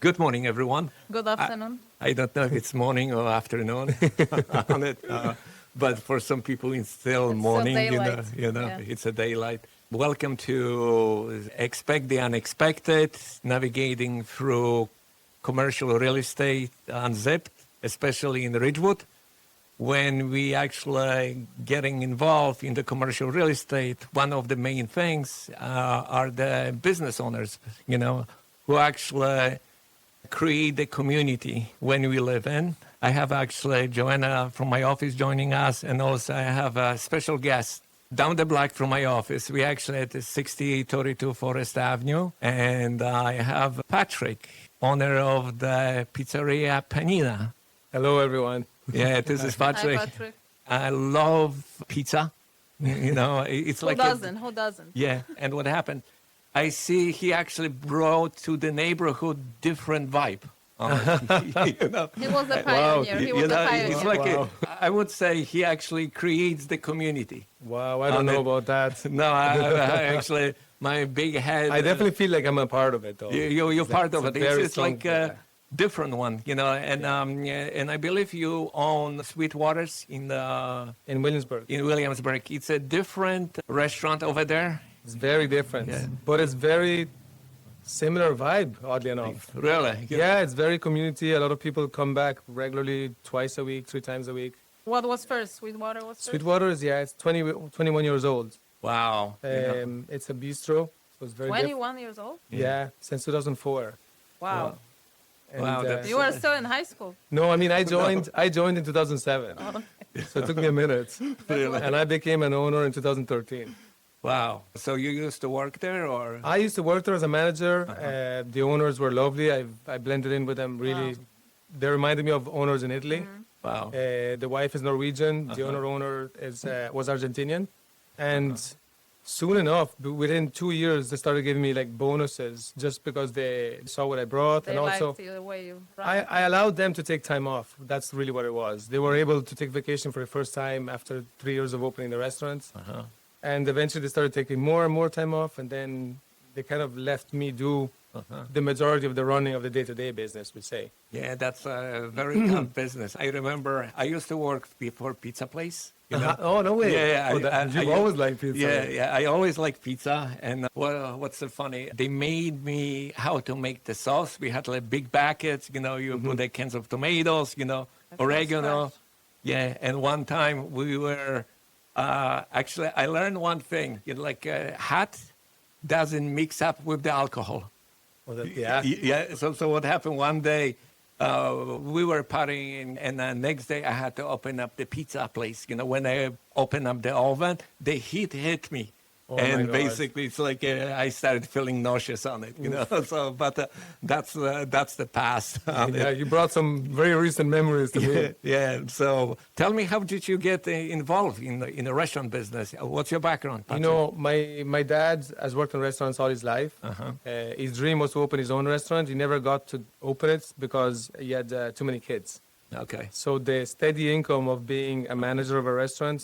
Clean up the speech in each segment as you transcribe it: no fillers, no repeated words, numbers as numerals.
Good morning, everyone. Good afternoon. I don't know if it's morning or afternoon on it, but for some people it's still It's morning. still daylight. Yeah. It's a daylight. Welcome to Expect the Unexpected, navigating through commercial real estate unzipped, especially in Ridgewood. When we actually getting involved in the commercial real estate, one of the main things are the business owners, who actually create the community when we live in. I have actually Joanna from my office joining us, and also I have a special guest down the block from my office. We actually at 6832 Forest Avenue, and I have Patrick, owner of the Pizzeria Panina. Hello, everyone. Yeah, this is Patrick. Hi, Patrick. I love pizza. It's Who like doesn't? Who doesn't? yeah, and what happened? I see he actually brought to the neighborhood different vibe. He was the pioneer. He was the pioneer. It's like Wow. I would say he actually creates the community. Wow, I don't know about that. No, I actually, my big head. I definitely feel like I'm a part of it, though. You're part of it. very It's strong- like a different one, and I believe you own Sweetwater's in In Williamsburg. It's a different restaurant over there. It's very different, Yeah. but it's very similar vibe, oddly enough. Really? Yeah, it's very community. A lot of people come back regularly, twice a week, 3 times a week. What was first? Sweetwater was first? Sweetwater is, it's 21 years old. Wow. It's a bistro, so it's very different. 21 years old? Yeah, since 2004. Wow. And, Wow, that's- You were still in high school. no, I mean, I joined in 2007, so it took me a minute. Really? And I became an owner in 2013. Wow. So you used to work there, or? I used to work there as a manager. The owners were lovely. I blended in with them really. Wow. They reminded me of owners in Italy. Wow. The wife is Norwegian. The owner was Argentinian. And soon enough, within 2 years, they started giving me like bonuses just because they saw what I brought. They And also, liked the way you run. I allowed them to take time off. That's really what it was. They were able to take vacation for the first time after 3 years of opening the restaurants. And eventually they started taking more and more time off, and then they kind of left me do the majority of the running of the day-to-day business, we say. Yeah, that's a very tough business. I remember I used to work before pizza place. Oh, no way. Yeah, You've always liked pizza. Yeah, I always liked pizza. And what's so funny? They made me how to make the sauce. We had like big buckets, you put the cans of tomatoes, oregano. fresh. Yeah, and one time we were, actually, I learned one thing. Hot doesn't mix up with the alcohol. Yeah. Yeah. So what happened one day, we were partying, and the next day I had to open up the pizza place. When I opened up the oven, the heat hit me. Oh, my And God. basically, it's like I started feeling nauseous on it, So, but that's the past. Yeah, you brought some very recent memories to me. Yeah. So, tell me, how did you get involved in the restaurant business? What's your background? Patrick? My dad has worked in restaurants all his life. His dream was to open his own restaurant. He never got to open it because he had too many kids. Okay. So the steady income of being a manager of a restaurant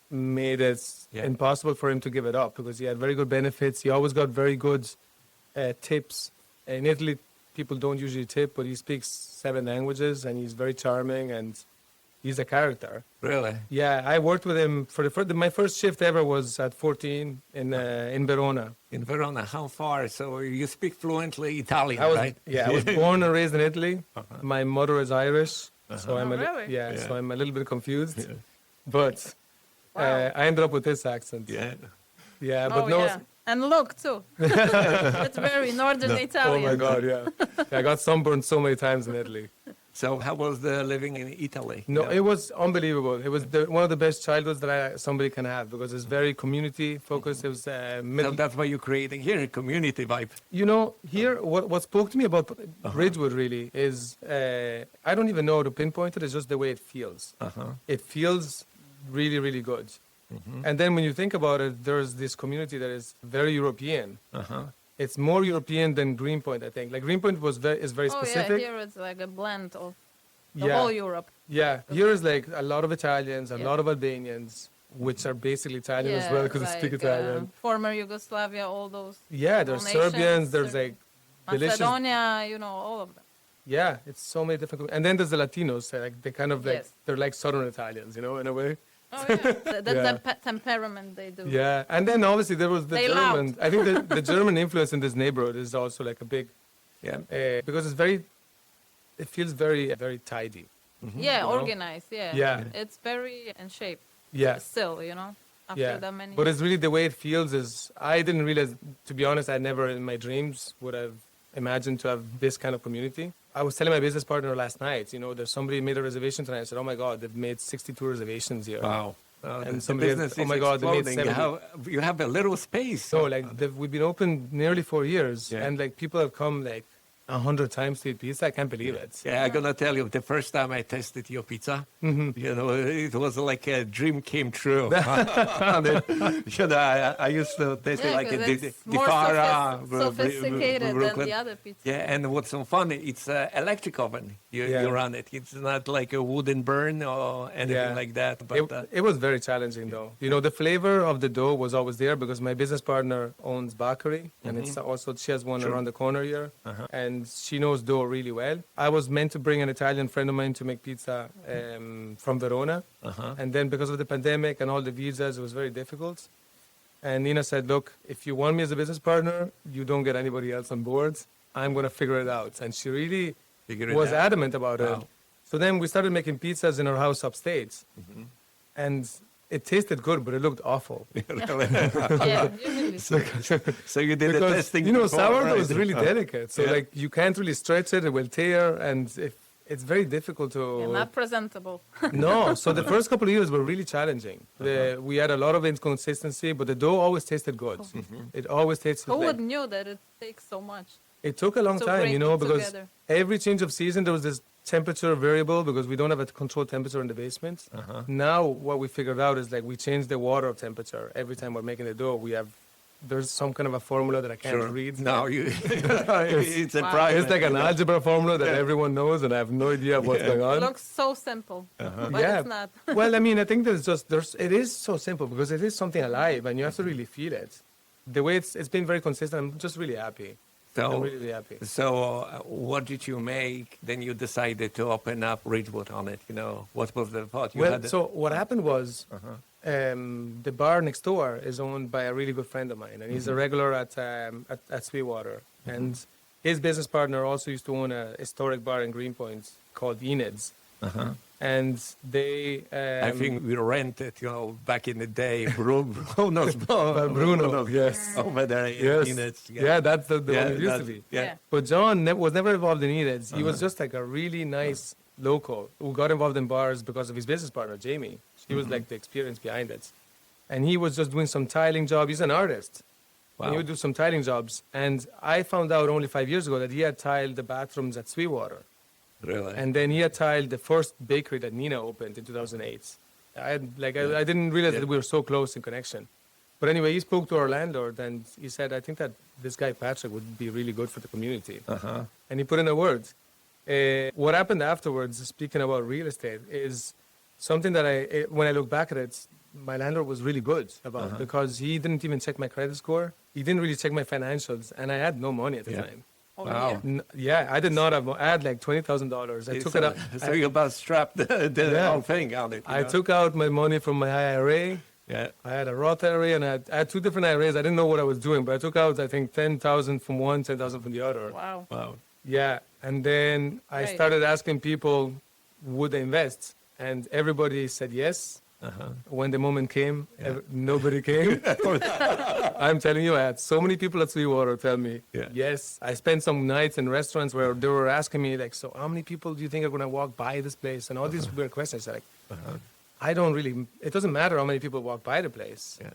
made it impossible for him to give it up because he had very good benefits. He always got very good tips. In Italy, people don't usually tip, but he speaks 7 languages and he's very charming and he's a character. Really? Yeah, I worked with him for my first shift ever was at 14 in Verona. In Verona, how far? So you speak fluently Italian, right? Yeah, I was born and raised in Italy. My mother is Irish, so I'm Oh, really? so I'm a little bit confused. But Wow. I ended up with this accent. Yeah. Yeah, but Oh, no. yeah. And look, too. It's very northern Oh Italian. my God, yeah. I got sunburned so many times in Italy. So how was the living in Italy? No, it was unbelievable. It was one of the best childhoods that somebody can have because it's very community focused. It was So middle. that's why you're creating here a community vibe. Here, what spoke to me about Ridgewood really is I don't even know how to pinpoint it. It's just the way it feels. It feels really, really good. And then when you think about it, there's this community that is very European. It's more European than Greenpoint, I think. Like Greenpoint is very Oh, specific. yeah, here it's like a blend of the Yeah. whole Europe. Yeah, here is like a lot of Italians, a lot of Albanians, which are basically Italian as well because they speak Italian. Former Yugoslavia, all those. Yeah, there's Donations, Serbians, there's Ser- like delicious. Macedonia, you know, all of them. Yeah, it's so many different. And then there's the Latinos. Like they kind of like Yes. they're like Southern Italians, you know, in a way. Oh, yeah. That's Yeah. the temperament they do. Yeah, and then obviously there was the They German. loud. I think the German influence in this neighborhood is also like a big, Yeah. because it's very, it feels very very tidy. Yeah, You know? organized. Yeah. Yeah. It's very in shape. Yeah. Still, you know, after Yeah, that many. but it's really the way it feels is, I didn't realize, to be honest, I never in my dreams would have imagined to have this kind of community. I was telling my business partner last night, you know, there's somebody made a reservation tonight. I said, oh my God, they've made 62 reservations here. Wow. And The somebody has- business oh is my God, they made exploding. 70. You have a little space. So like we've been open nearly 4 years, Yeah. and like people have come like 100 times to eat pizza. I can't believe it. Yeah, I'm gonna tell you, the first time I tasted your pizza, you know, it was like a dream came true. And you know, I used to taste it Yeah, like 'cause the it's more Fara, sophisticated than Brooklyn. the other pizza. Yeah, and what's so funny, it's an electric oven. You Yeah. run it. It's not like a wooden burn or anything Yeah. like that. But It was very challenging though. You know, the flavor of the dough was always there because my business partner owns bakery, and it's also, she has one around the corner here, and she knows dough really well. I was meant to bring an Italian friend of mine to make pizza from Verona, and then because of the pandemic and all the visas, it was very difficult. And Nina said, look, if you want me as a business partner, you don't get anybody else on board. I'm going to figure it out. And she really Figure it was out. adamant about it. Wow. So then we started making pizzas in our house upstate. And it tasted good, but it looked awful. Yeah, usually. So you did the Because, testing. you know, before, sourdough right? is really delicate. So, Yeah. like, you can't really stretch it. It will tear. And it's very difficult Yeah, to... not presentable. No. So the first couple of years were really challenging. We had a lot of inconsistency, but the dough always tasted good. It always tasted Who like... would knew that it takes so much? It took a long to time, bring you know, it because together? every change of season, there was this temperature variable because we don't have a controlled temperature in the basement. Now, what we figured out is like we change the water temperature every time we're making the dough. There's some kind of a formula that I can't Sure. read. No, it's a Wow. private. It's like an algebra formula that everyone knows, and I have no idea what's going It on. looks so simple, but Yeah. it's not. Well, I mean, I think it is so simple because it is something alive, and you have to really feel it. The way it's been very consistent. I'm just really happy. I'm really, really happy. So, what did you make? Then you decided to open up Ridgewood on it. You know, what was the thought? You Well, had so what happened was the bar next door is owned by a really good friend of mine, and he's a regular at Sweetwater. And his business partner also used to own a historic bar in Greenpoint called Enid's. And they... I think we rented, you know, back in the day, Bruno's bar. Bruno, yes. Over there Yes. in it. Yeah, that's the one it used to be. Yeah. Yeah. But John was never involved in Enid's. He was just like a really nice local who got involved in bars because of his business partner, Jamie. She was like the experience behind it. And he was just doing some tiling job. He's an artist. And he Wow. would do some tiling jobs. And I found out only 5 years ago that he had tiled the bathrooms at Sweetwater. Really? And then he had tiled the first bakery that Nina opened in 2008. I didn't realize that we were so close in connection. But anyway, he spoke to our landlord and he said, I think that this guy Patrick would be really good for the community. And he put in a word. What happened afterwards, speaking about real estate, is something that when I look back at it, my landlord was really good about because he didn't even check my credit score. He didn't really check my financials, and I had no money at the time. Oh, Wow. yeah. Yeah, I did not have. I had like $20,000. I took it out. So you about strapped the Yeah. whole thing on it. I took out my money from my IRA. Yeah. I had a Roth IRA, and I had two different IRAs. I didn't know what I was doing, but I took out, I think, 10,000 from one, 10,000 from the other. Wow. Wow. Yeah, and then I Right. started asking people, would they invest? And everybody said yes. When the moment came, nobody came. I'm telling you, I had so many people at Sweetwater tell me yes. I spent some nights in restaurants where they were asking me, like, so how many people do you think are going to walk by this place? And all these weird questions. Like, I don't really, it doesn't matter how many people walk by the place. Yeah.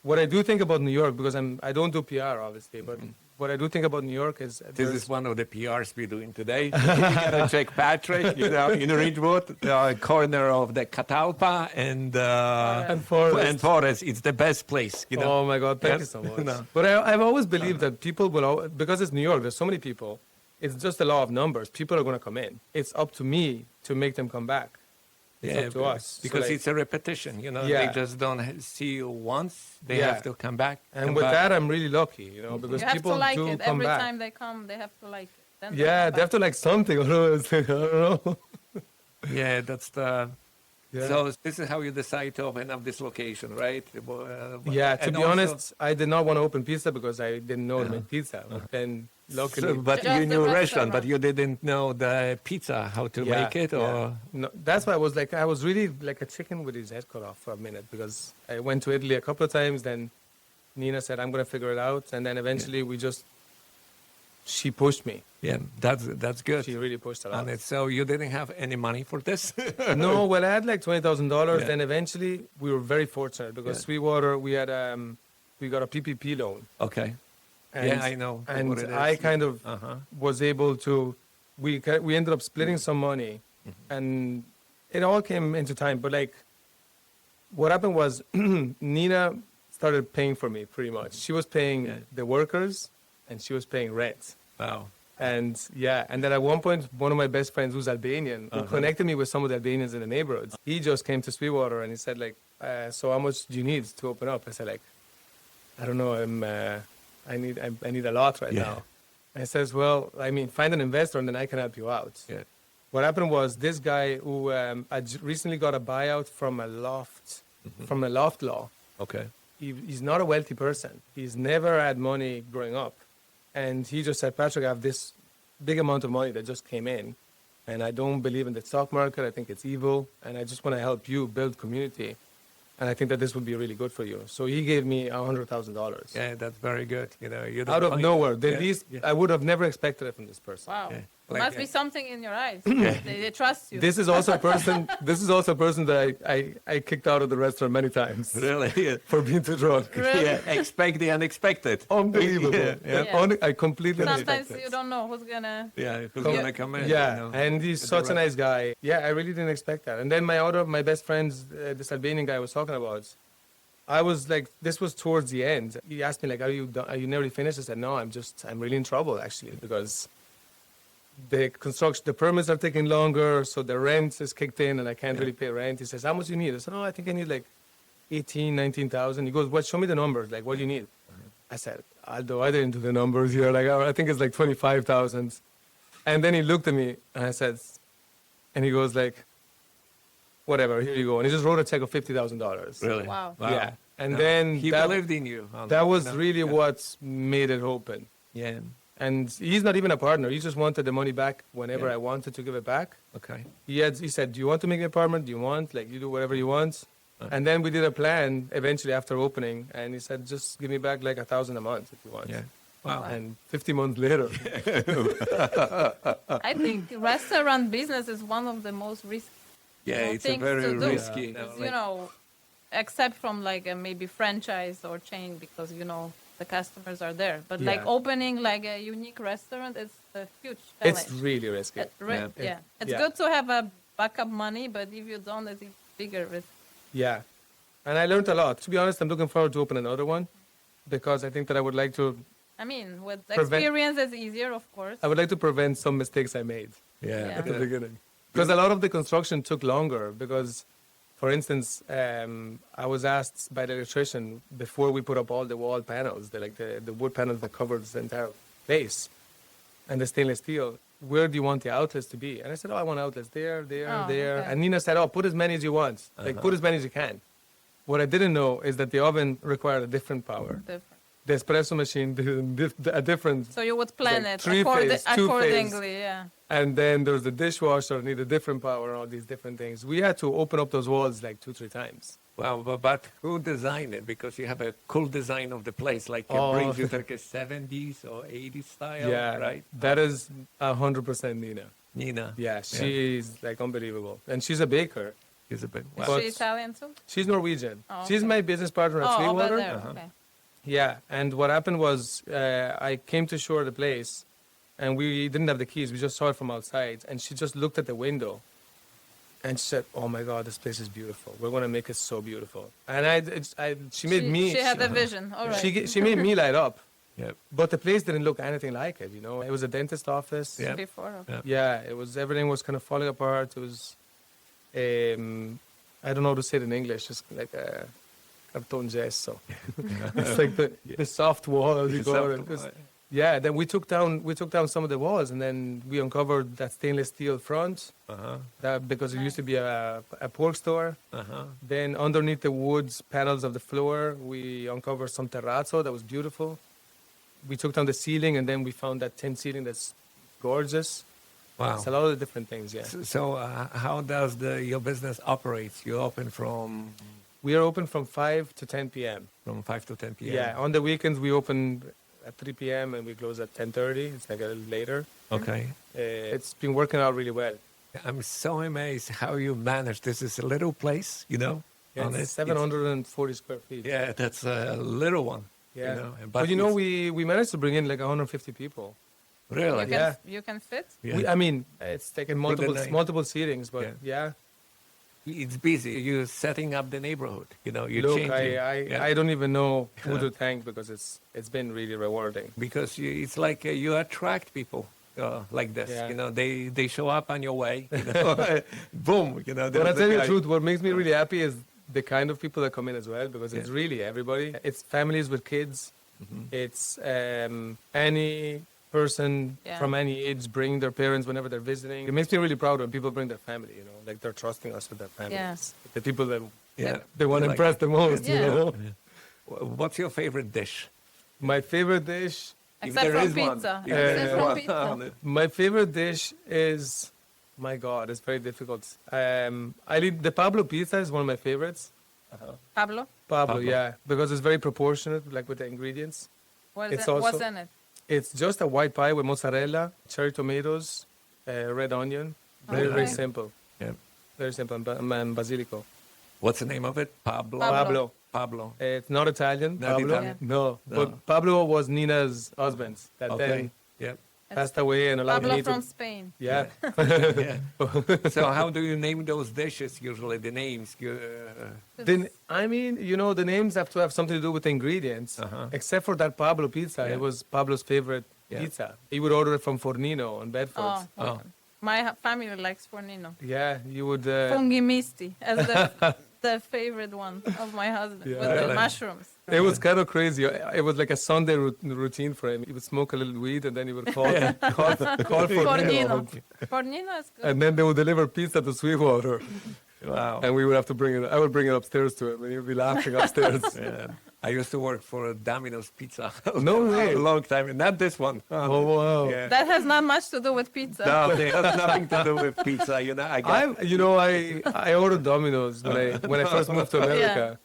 What I do think about New York, because I don't do PR, obviously, but what I do think about New York is This is one of the PRs we're doing today. You gotta check Patrick, you know, in Ridgewood, the corner of the Catalpa and Forest. And Forest. It's the best place, you know. Oh my God, thank you Yes. so much. No. But I've always believed that people will, because it's New York, there's so many people, it's just a law of numbers. People are going to come in. It's up to me to make them come back. It's up to us. So, because like, it's a repetition. You know, Yeah. they just don't see you once; they Yeah. have to come back. and come with back. that, I'm really lucky, you know, because You have people to like do it. come Every back. time they come, they have to like it. Then they Yeah, come they have to like something. Otherwise, I don't know. Yeah, that's the. Yeah. So this is how you decide to open up this location, right? Yeah, to And be also- honest, I did not want to open pizza because I didn't know to make pizza. But then, luckily, but Just you the knew restaurant, but restaurant. you didn't know the pizza, how to yeah, make it, yeah. or No, that's why I was really like a chicken with his head cut off for a minute because I went to Italy a couple of times. Then Nina said, "I'm going to figure it out," and then eventually she pushed me. yeah, that's good. She really pushed a lot. And so you didn't have any money for this. No, well, I had like $20,000. Yeah. Then eventually, we were very fortunate because Yeah. Sweetwater, we got a PPP loan. Okay. And, Yeah, I know And what it I is. kind of Uh-huh. was able to. We ended up splitting some money, Mm-hmm. and it all came into time. But like, what happened was Nina started paying for me pretty much. She was paying Yeah. the workers, and she was paying rent. Wow. And yeah, and then at one point, one of my best friends who's Albanian, who Uh-huh. connected me with some of the Albanians in the neighborhood, he just came to Sweetwater and he said like, so how much do you need to open up? I said like, I don't know, I need a lot right Yeah. now. And he says, well, I mean, find an investor and then I can help you out. Yeah. What happened was this guy who recently got a buyout from a loft, from a loft law. Okay. He's not a wealthy person. He's never had money growing up. And he just said, Patrick, I have this big amount of money that just came in. And I don't believe in the stock market. I think it's evil. And I just want to help you build community. And I think that this would be really good for you. So he gave me $100,000. Yeah, that's very good. You know, you don't Out of find- nowhere. The Yeah, least, yeah. I would have never expected it from this person. Wow. Yeah. There Like, must be something in your eyes. They trust you. This is also a person. This is also a person that I kicked out of the restaurant many times Really? Yeah. for being too drunk. Really? Yeah, expect the unexpected. Unbelievable. Yeah, yeah. I completely Sometimes unexpected. you don't know who's gonna. Yeah, who's Com- gonna come in? Yeah, you know? and he's With such the a nice guy. Yeah, I really didn't expect that. And then my best friends, this Albanian guy I was talking about, I was like, this was towards the end. He asked me like, are you done? Are you nearly finished? I said, no, I'm really in trouble actually because the permits are taking longer, so the rent is kicked in and I can't really pay rent. He says, how much do you need? I said, oh, I think I need like 19,000. He goes, what? Show me the numbers. Like, what do you need? I said, Aldo, I didn't do the numbers here. Like, I think it's like 25,000. And then he looked at me and I said, and he goes like, whatever, here you go. And he just wrote a check of $50,000. Really? Wow. Yeah. And No, then he that, believed in you. that was No, really yeah. what made it open. Yeah. And he's not even a partner. He just wanted the money back whenever Yeah. I wanted to give it back. Okay. He said, do you want to make an apartment? Do you want? Like, you do whatever you want. And then we did a plan eventually after opening. And he said, just give me back like $1,000 a month if you want. Yeah. Wow. And 50 months later. I think restaurant business is one of the most risky. Yeah, it's a things very to do. risky. You you know, you like- know, except from like a maybe franchise or chain because you know the customers are there. But like Yeah. opening like a unique restaurant is a huge challenge. It's really risky. Yeah. Yeah. It's Yeah. good to have a backup money, but if you don't, it's a bigger risk. Yeah. And I learned a lot. To be honest, I'm looking forward to open another one because I think that I would like to I mean, with Prevent- experience, it's easier, of course. prevent some mistakes I made Yeah. Yeah. at the beginning. Because a lot of the construction took longer because, for instance, I was asked by the electrician before we put up all the wall panels, the wood panels that covered the entire place, and the stainless steel, where do you want the outlets to be? And I said, oh, I want outlets there, Oh, there. okay. And Nina said, oh, put as many as you want. Like, put as many as you can. What I didn't know is that the oven required a different power. Different. The espresso machine, a different, So you would plan Like it three-phase, two-phase. accordingly, yeah. and then there's the dishwasher, need a different power, and all these different things. We had to open up those walls like 2-3 times. Well, but who designed it? Because you have a cool design of the place, like it Oh. brings you to like a 70s or 80s style, Yeah, right? That is 100% Nina. Nina. Yeah, she's like unbelievable, and she's a baker. Is a bit. Is Wow. But- she Italian too? She's Norwegian. Oh, She's okay. my business partner at Oh, over Sweetwater. there. Okay. Yeah, and what happened was I came to shore the place, and we didn't have the keys. We just saw it from outside, and she just looked at the window, and she said, "Oh my God, this place is beautiful. We're gonna make it so beautiful." And she made me. She had a vision. All right. She made me light up, Yeah. but the place didn't look anything like it. You know, it was a dentist office. Yeah. Before. Okay. Yeah. Yeah, it was everything was kind of falling apart. I don't know how to say it in English. It's like a cartón gesso. It's like the soft wall, as you call it. Yeah. Then we took down some of the walls, and then we uncovered that stainless steel front. That because it used to be a pork store. Then underneath the wood panels of the floor, we uncovered some terrazzo that was beautiful. We took down the ceiling, and then we found that tin ceiling that's gorgeous. Wow. It's a lot of different things, yeah. So how does your business operate? You open from We are open from 5 to 10 p.m. 5 to 10 p.m.? Yeah, on the weekends we open at 3 p.m. and we close at 10:30. It's like a little later. Okay. It's been working out really well. I'm so amazed how you manage. This is a little place, Yeah, on it's it. 740 square feet. Yeah, that's a little one. Yeah. But But we managed to bring in like 150 people. really? You can fit. Yeah. I mean, it's taken night. multiple seatings, but yeah. It's busy. You're setting up the neighborhood. You're Look, changing. I don't even know who to thank because it's been really rewarding. Because it's like you attract people like this. Yeah. They show up on your way. Boom. But I tell you the truth, what makes me really happy is the kind of people that come in as well, because it's really everybody. It's families with kids. It's any person from any age bring their parents whenever they're visiting. It makes me really proud when people bring their family, like they're trusting us with their families. Yes. The people that Yeah. they want to impress the most, Yeah. What's your favorite dish? My favorite dish, Except there from is one. pizza. If there Except is from one. pizza. my favorite dish is, my God, it's very difficult. The Pablo pizza is one of my favorites. Pablo, Pablo, yeah, because it's very proportionate, like with the ingredients. It's also- what's in it? It's just a white pie with mozzarella, cherry tomatoes, red onion. Very, very Okay. simple. Yeah. Very simple. And basilico. What's the name of it? Pablo. Pablo. Pablo. It's not Italian. Not Pablo. Italian? No. No. But Pablo was Nina's husband that Okay. then Yeah. passed away and allowed Pablo me from to. Spain. Yeah. Yeah. So how do you name those dishes usually? The names? Then I mean, the names have to have something to do with the ingredients. Except for that Pablo pizza, Yeah. it was Pablo's favorite Yeah. pizza. He would order it from Fornino on Bedford. Oh, Oh. my family likes fornino. Yeah, you would. Fungi misti as the favorite one of my husband Yeah. with the Really? mushrooms. It was kind of crazy. It was like a Sunday routine for him. He would smoke a little weed and then he would call Fornino. Fornino. Fornino is good. And then they would deliver pizza to Sweetwater. Wow. And we would have to bring it. I would bring it upstairs to him and he would be laughing upstairs. Yeah. I used to work for Domino's Pizza. No way. A long time. Not this one. Oh, wow. Yeah. That has not much to do with pizza. No, it has nothing to do with pizza. I ordered Domino's when I first moved to America.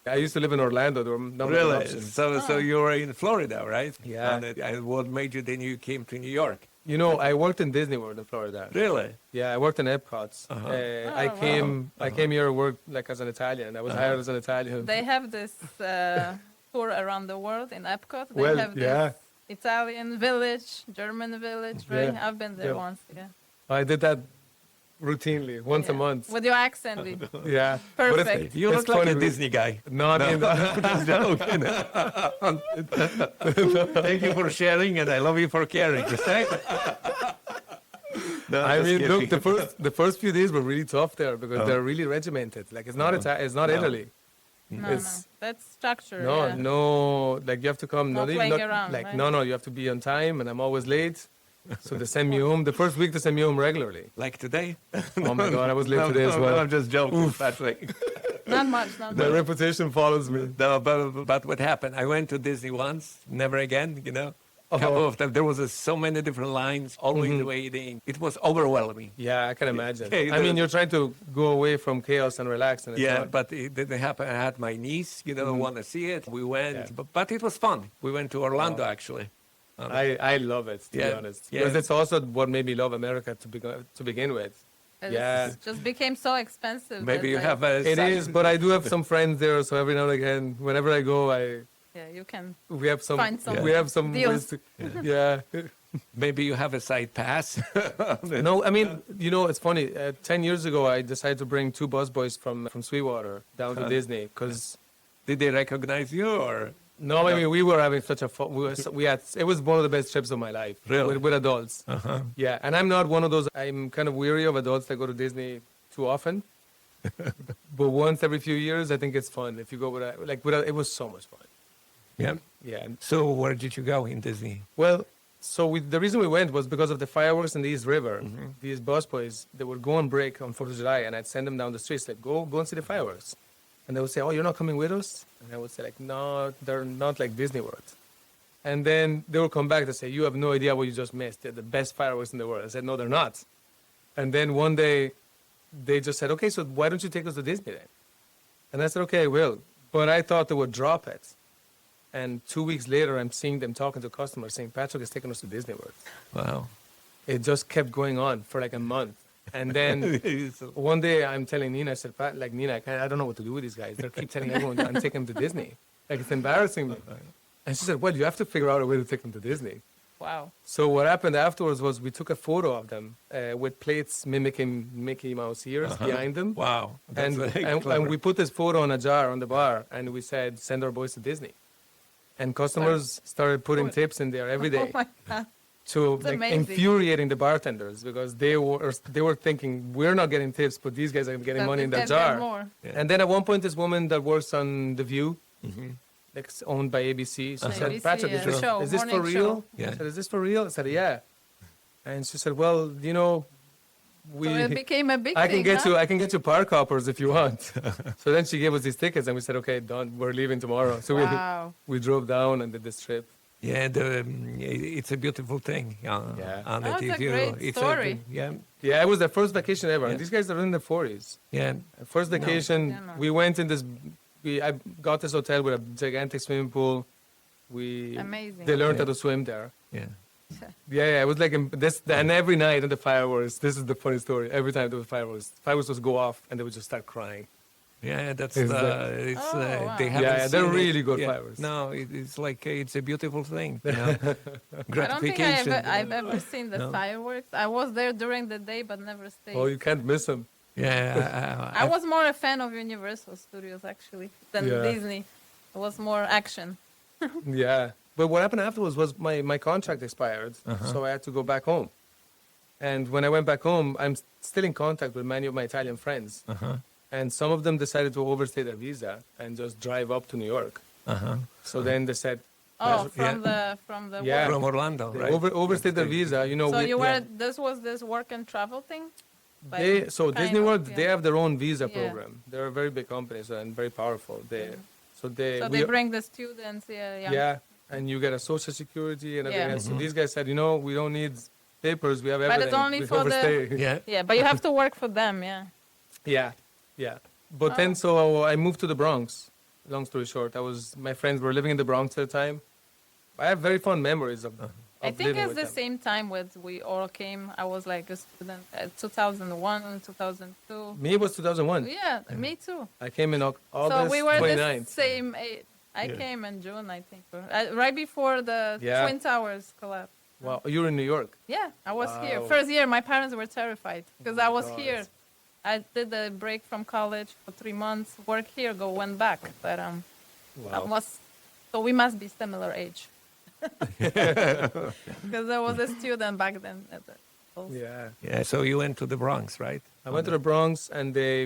I used to live in Orlando. There were no Really? options. So you were in Florida, right? Yeah. And what made you then you came to New York? I worked in Disney World in Florida. Really? Yeah, I worked in Epcot. I came here to work like as an Italian. I was hired as an Italian. They have this tour around the world in Epcot. They Well, have this yeah. Italian village, German village, right? Yeah. I've been there Yeah. once. Yeah. I did that routinely, once a Yeah. month. With your accent. Yeah. But it's- Perfect. You It's look like funny, a we- Disney guy. No, I mean, Just joking. Thank you for sharing, and I love you for caring. No, I just mean, kidding. look, the first few days were really tough there because they're really regimented. Like it's not it's not Italy. No, It's- no. That's structure. No, yeah. no, like you have to come. No not, playing not, around, like right? no, you have to be on time, and I'm always late. So they send me home. The first week they send me home regularly. Like today? Oh my God, I was late today as No, well. I'm just joking, Patrick. Not much. Not The much. reputation follows me. No, but what happened? I went to Disney once, never again, Couple of times. There was so many different lines, always waiting. It was overwhelming. Yeah, I can imagine. Yeah, I mean, you're trying to go away from chaos and relax. And it's Yeah, not. but it didn't happen. I had my niece, want to see it. We went, Yeah. but it was fun. We went to Orlando, actually. I love it, to be Yeah, honest. yeah. Because it's also what made me love America to begin with. It's Yeah. just became so expensive. Maybe that you I- have a. It is, but I do have some friends there, so every now and again, whenever I go, Yeah, you can. we have some Find some we have some deals. ways to, yeah. Maybe you have a side pass. No, I mean, it's funny. 10 years ago, I decided to bring two busboys from Sweetwater down to Disney because Did they recognize you or? no, I mean, we were having such a fun. We had it was one of the best trips of my life. Really? With adults. Yeah, and I'm not one of those. I'm kind of weary of adults that go to Disney too often. But once every few years, I think it's fun. If you go it was so much fun. Yeah. Yeah. So where did you go in Disney? Well, the reason we went was because of the fireworks in the East River. These busboys, they would go on break on 4th of July, and I'd send them down the streets, like, go and see the fireworks. And they would say, oh, you're not coming with us? And I would say, like, no, they're not like Disney World. And then they would come back and say, you have no idea what you just missed. They're the best fireworks in the world. I said, no, they're not. And then one day, they just said, okay, so why don't you take us to Disney then? And I said, okay, I will. But I thought they would drop it. And 2 weeks later, I'm seeing them talking to customers saying, Patrick is taking us to Disney World. Wow. It just kept going on for like a month. And then one day I'm telling Nina, I said, Nina, I don't know what to do with these guys. They keep telling everyone I'm taking them to Disney. Like, it's embarrassing me. And she said, well, you have to figure out a way to take them to Disney. Wow. So what happened afterwards was we took a photo of them with plates mimicking Mickey Mouse ears behind them. Wow. That's And we put this photo on a jar on the bar, and we said, send our boys to Disney. And customers started putting tips in there every day. Oh my God. To It's like amazing. infuriating the bartenders because they were thinking we're not getting tips, but these guys are getting money in that Can get jar. more. Yeah. And then at one point, this woman that works on The View, like owned by ABC, she said, ABC, "Patrick, yeah. Show, is this for morning real?" show. Yeah. I said, "Is this for real?" I said, "Yeah." And she said, "Well, you know, So it became a big I can thing, get huh? you I can get you park hoppers if you want." So then she gave us these tickets, and we said, "Okay, done. We're leaving tomorrow." So Wow. we drove down and did this trip. Yeah, it's a beautiful thing. Yeah. And That's if a you- great it's story. Yeah, it was their first vacation ever. Yeah. And these guys are in their 40s. yeah. First vacation, Yeah, no. we went in this. I got this hotel with a gigantic swimming pool. Amazing. They learned Yeah. how to swim there. Yeah. Yeah, it was like and every night at the fireworks. This is the funny story. Every time there was fireworks would go off, and they would just start crying. Yeah, that's Is Oh, wow. they haven't Yeah, they're seen it. really good Yeah. fireworks. No, it's like it's a beautiful thing. You know? I don't think Gratification. I've ever seen the No? fireworks. I was there during the day, but never stayed. Oh, you can't miss them. Yeah, I was more a fan of Universal Studios actually than Yeah. Disney. It was more action. Yeah, but what happened afterwards was my contract expired, so I had to go back home. And when I went back home, I'm still in contact with many of my Italian friends. And some of them decided to overstay their visa and just drive up to New York. So then they said, Oh, Yeah. from the Yeah. work. from Orlando, they right? overstayed their visa. You know, So you were yeah. this was this work and travel thing? So kind Disney of, World, yeah. they have their own visa Yeah. program. They're a very big company and very powerful. So they bring the students, yeah, and you get a social security and everything Yeah. else. So these guys said, you know, we don't need papers. We have But everything. it's only we for the- overstay. Yeah. Yeah, but you have to work for them, yeah. Yeah. But then, so I moved to the Bronx. Long story short, my friends were living in the Bronx at the time. I have very fond memories of I think living it's with the them. same time when we all came. I was like a student, 2001, 2002. Me, it was 2001. Yeah, me too. I came in August So we were 29th. the same age. I Yeah. came in June, I think, right before the Yeah. Twin Towers collapsed. Wow, you were in New York. Yeah, I was here. Wow. First year, my parents were terrified because I was God. here. I did a break from college for 3 months, work here, went back. But Wow. so we must be similar age. Because I was a student back then. Yeah. Yeah. So you went to the Bronx, right? I went to the Bronx and they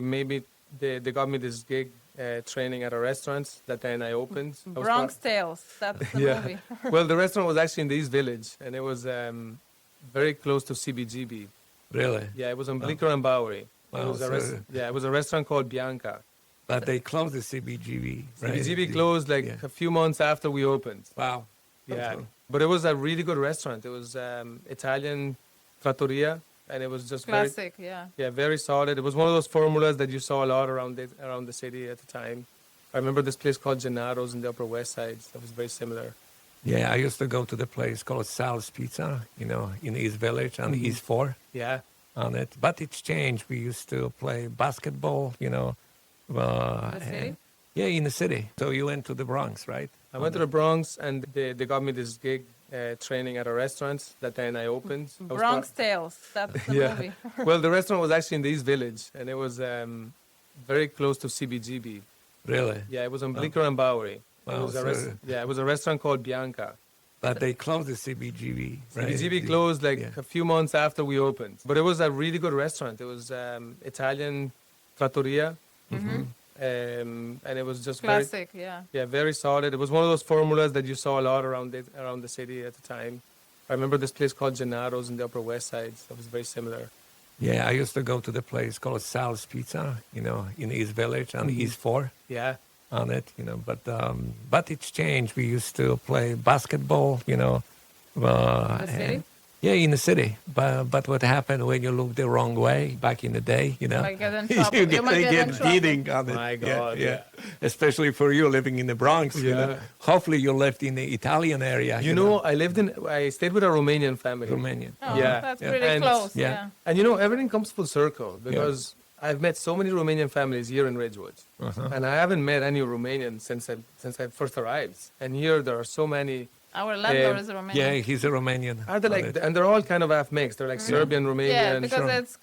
got me this gig training at a restaurant that then I opened. I was Bronx Tales. That's the Yeah. movie. well, the restaurant was actually in the East Village and it was very close to CBGB. Really? Yeah, it was on Bleecker and Bowery. Wow, It was so- it was a restaurant called Bianca. But they closed the CBGB. Right? CBGB closed like Yeah. a few months after we opened. Wow. Yeah, Okay. but it was a really good restaurant. It was Italian trattoria, and it was just Classic, yeah. very solid. It was one of those formulas that you saw a lot around the city at the time. I remember this place called Gennaro's in the Upper West Side. That was very similar. Yeah, I used to go to the place called Sal's Pizza, in East Village on Mm-hmm. East 4 Yeah, on it. But it's changed. We used to play basketball, The city? Yeah, in the city. So you went to the Bronx, right? I went to the Bronx, and they got me this gig training at a restaurant that then I opened. I was Bronx Tales. That's the Yeah. movie. well, the restaurant was actually in the East Village, and it was very close to CBGB. Really? Yeah, it was on Bleecker and Bowery. Wow, It was so- it was a restaurant called Bianca. But they closed the CBGB, right? CBGB closed like Yeah. a few months after we opened, but it was a really good restaurant. It was Italian trattoria, and it was just Classic, yeah. very solid. It was one of those formulas that you saw a lot around the city at the time. I remember this place called Gennaro's in the Upper West Side. That was very similar. Yeah, I used to go to the place called Sal's Pizza, in East Village on East 4 Yeah, on it, but it's changed. We used to play basketball, The city? Yeah, in the city. But what happened when you look the wrong way back in the day, might get in trouble. you You might get in trouble. beating on it. My Yeah, God, yeah. yeah. Especially for you living in the Bronx. Yeah. Hopefully you lived in the Italian area. I stayed with a Romanian family. Romanian. Oh, Yeah. that's Yeah. pretty And- close, yeah. yeah. And everything comes full circle because I've met so many Romanian families here in Ridgewood, and I haven't met any Romanian since I first arrived. And here there are so many. Our landlord is Romanian. Yeah, he's a Romanian. Are they on it. and they're all kind of half mixed. They're like Serbian, Romanian. Yeah, because sure. it's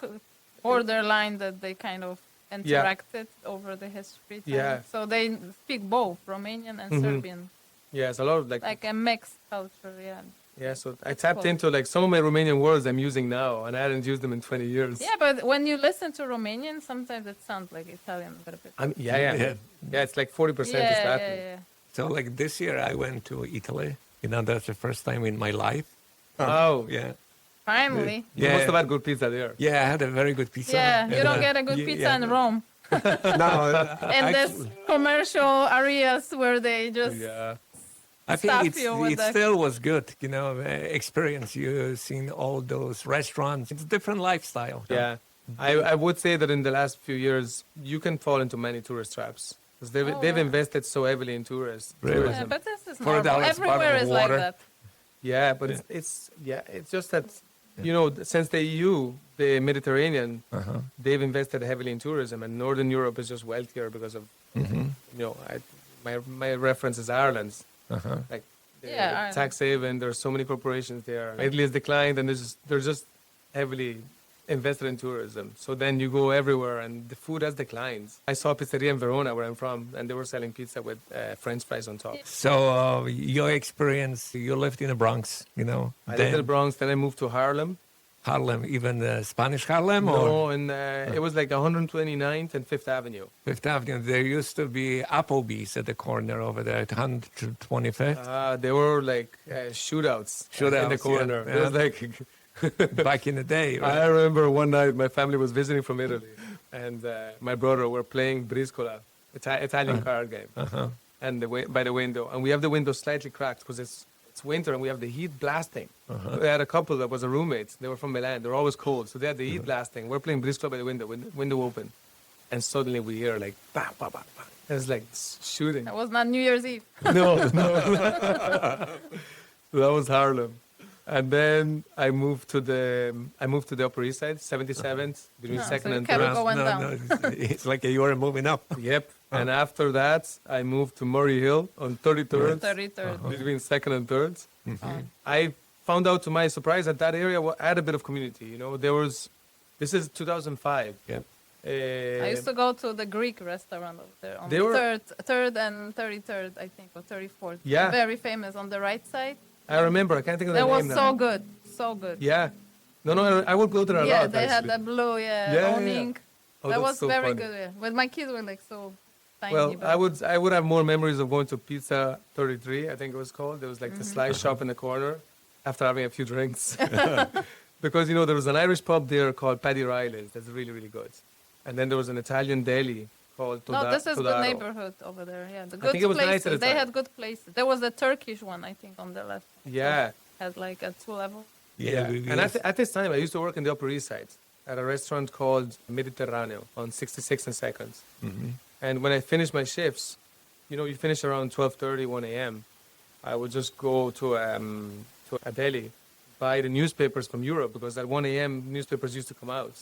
borderline that they kind of interacted over the history. Time. Yeah. So they speak both Romanian and Serbian, Yeah, it's a lot of like a mixed culture. Yeah. yeah. So I That's tapped cool. into like some of my Romanian words I'm using now, and I hadn't used them in 20 years. Yeah, but when you listen to Romanian, sometimes it sounds like Italian a little bit. Yeah. It's like 40% is Latin. yeah. So like this year I went to Italy. That's the first time in my life. Oh, Yeah. Finally. You Yeah. must have had good pizza there. Yeah, I had a very good pizza. Yeah, you And, don't get a good pizza in Rome. No, In this commercial areas where they just Yeah. I stuff think you with it the- still was good, experience. You seen all those restaurants. It's a different lifestyle. Yeah. I would say that in the last few years, you can fall into many tourist traps. Because they've yeah. invested so heavily in tourists. Really? Yeah, tourism. but this is $4 normal. bottle Everywhere of is like water. that. Yeah, but it's just that, since the EU, the Mediterranean, they've invested heavily in tourism, and Northern Europe is just wealthier because of, my reference is Ireland. Like, Yeah, Ireland. tax haven, there's so many corporations there. Italy has declined, and they're just heavily invested in tourism. So then you go everywhere, and the food has declined. I saw a pizzeria in Verona, where I'm from, and they were selling pizza with French fries on top. So your experience, you lived in the Bronx, I lived in then the Bronx, then I moved to Harlem. Harlem, even Spanish Harlem or No, and it was like 129th and Fifth Avenue. Fifth Avenue. There used to be Applebee's at the corner over there at 125th. They were like shootouts in the Shootouts, yeah, corner. yeah. It was like Back in the day, right? I remember one night my family was visiting from Italy, and my brother were playing briscola, Italian card game, and by the window, and we have the window slightly cracked because it's winter and we have the heat blasting. We had a couple that was a roommate. They were from Milan. They were always cold, so they had the heat blasting. We're playing briscola by the window open, and suddenly we hear like bang, bang, bang, bang. And it's like shooting. That was not New Year's Eve. No. That was Harlem. And then I moved to the Upper East Side, 77th, between Oh, so second you and kept third. going down. It's like you were moving up. Yep. And after that, I moved to Murray Hill on 33rd, 33rd. between second and third. I found out to my surprise that that area had a bit of community. This is 2005. Yep. I used to go to the Greek restaurant over there on They were- third and 33rd, I think, or 34th. Yeah. Very famous on the right side. I remember. I can't think of the That was name so now. good. So good. Yeah. No, I would go there a Yeah, lot. they had actually. the blue, Yeah. awning. Oh, That that's was so very funny. good. Yeah. But my kids were like so tiny. Well, but I would have more memories of going to Pizza 33, I think it was called. There was like the slice shop in the corner after having a few drinks. Because, there was an Irish pub there called Paddy Riley's that's really, really good. And then there was an Italian deli called no, this is the Todaro. neighborhood over there. Yeah, the good think it was nice places. at the They time. had good places. There was a Turkish one, I think, on the left. Yeah. Had like a 2 level. Yeah. And at this time, I used to work in the Upper East Side at a restaurant called Mediterraneo on 66th and 2nd. And when I finished my shifts, you finish around 12:30, 1 a.m. I would just go to a deli, buy the newspapers from Europe because at 1 a.m. newspapers used to come out.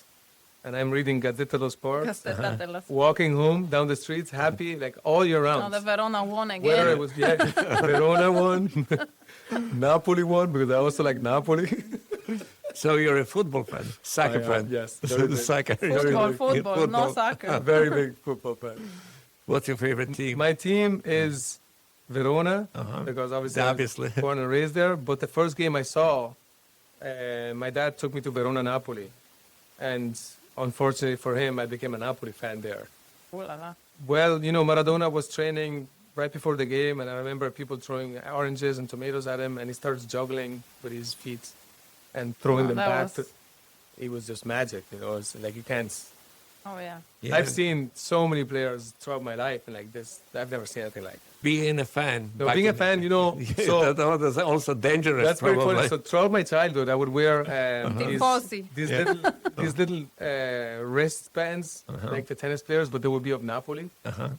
And I'm reading Gazzetta dello Sport, Castellata della Sera. walking home down the streets, happy, like all year round. No, the Verona won Whether it again. was Verona won, Napoli won because I also like Napoli. So you're a football fan, soccer I am, fan. yes, very big. Soccer. Football, no soccer. Very big football fan. What's your favorite team? My team is Verona, because obviously I Obviously. was born and raised there. But the first game I saw, my dad took me to Verona, Napoli. And unfortunately for him, I became a Napoli fan there. Ooh la la. Well, Maradona was training right before the game, and I remember people throwing oranges and tomatoes at him, and he starts juggling with his feet and throwing Oh, them that back. was- It was just magic, It's like you can't. Oh yeah. Yeah. I've seen so many players throughout my life, and like this, I've never seen anything like that. Being a fan. No, back being a in- fan, Yeah, that was also dangerous. that's very probably. funny. So throughout my childhood, I would wear Tifosi. these little wristbands, like the tennis players, but they would be of Napoli.